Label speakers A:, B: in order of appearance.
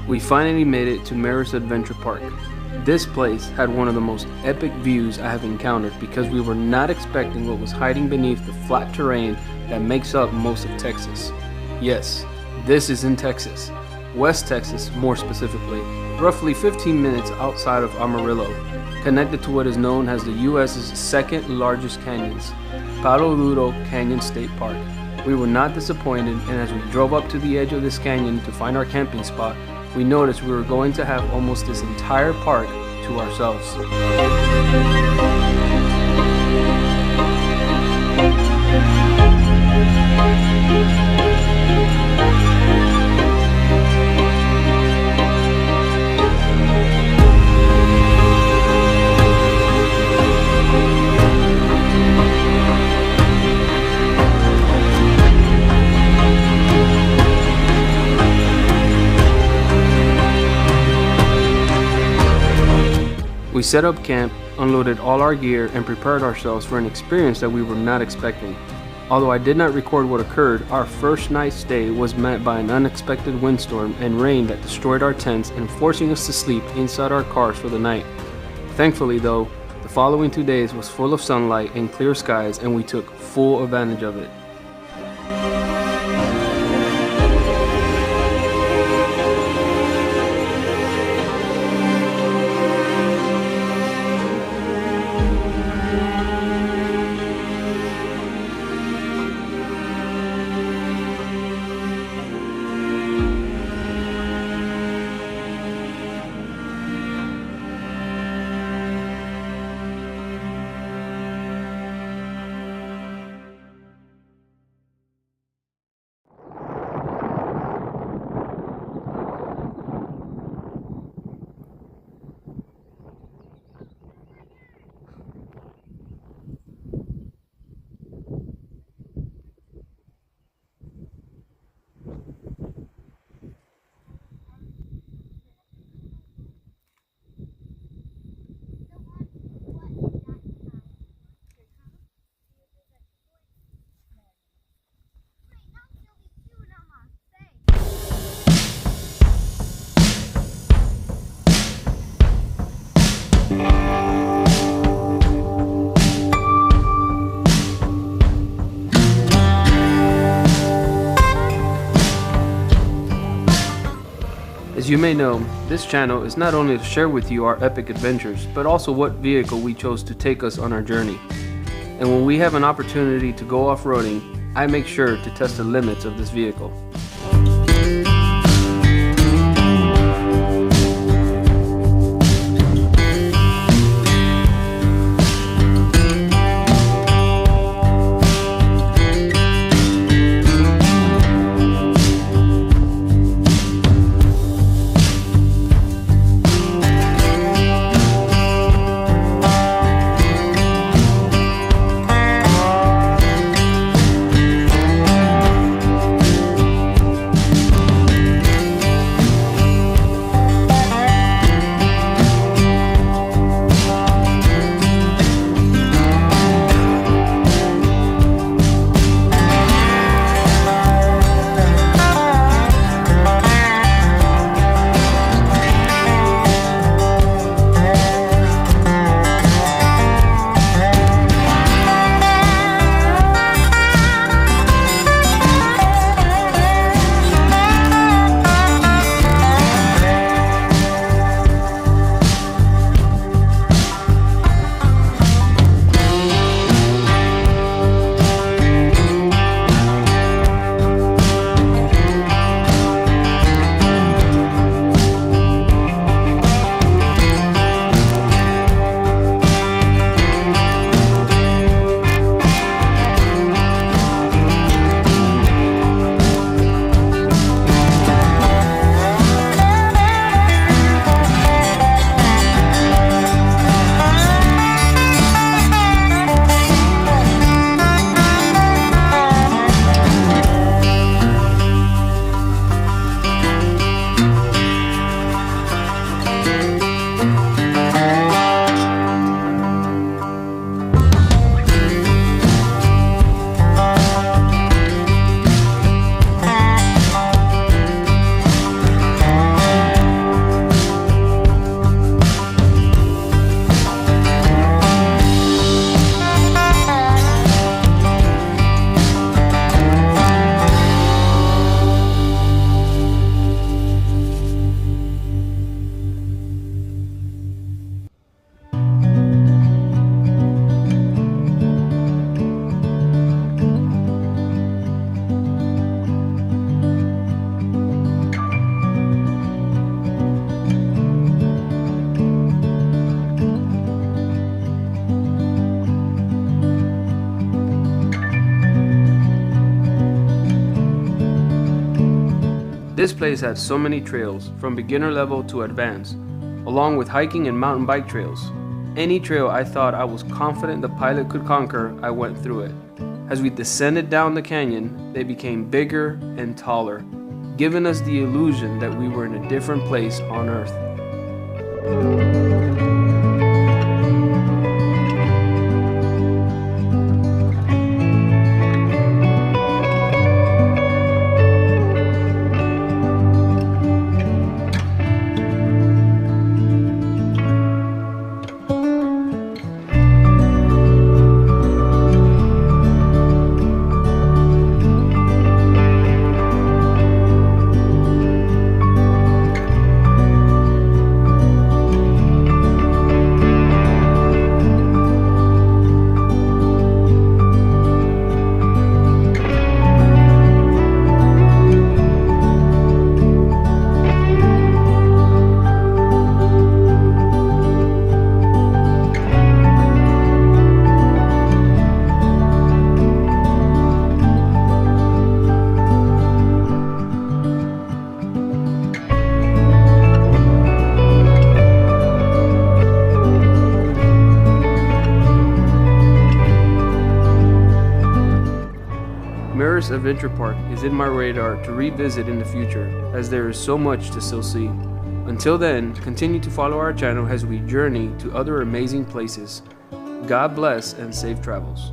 A: We finally made it to Merus Adventure Park. This place had one of the most epic views I have encountered because we were not expecting what was hiding beneath the flat terrain that makes up most of Texas. Yes, this is in Texas, West Texas more specifically, roughly 15 minutes outside of Amarillo, connected to what is known as the US's second largest canyons, Palo Duro Canyon State Park. We were not disappointed, and as we drove up to the edge of this canyon to find our camping spot, we noticed we were going to have almost this entire park to ourselves. We set up camp, unloaded all our gear, and prepared ourselves for an experience that we were not expecting. Although I did not record what occurred, our first night's stay was met by an unexpected windstorm and rain that destroyed our tents and forcing us to sleep inside our cars for the night. Thankfully though, the following 2 days was full of sunlight and clear skies, and we took full advantage of it. As you may know, this channel is not only to share with you our epic adventures, but also what vehicle we chose to take us on our journey. And when we have an opportunity to go off-roading, I make sure to test the limits of this vehicle. This place had so many trails, from beginner level to advanced, along with hiking and mountain bike trails. Any trail I thought I was confident the pilot could conquer, I went through it. As we descended down the canyon, they became bigger and taller, giving us the illusion that we were in a different place on Earth. Merus Adventure Park is in my radar to revisit in the future, as there is so much to still see. Until then, continue to follow our channel as we journey to other amazing places. God bless and safe travels.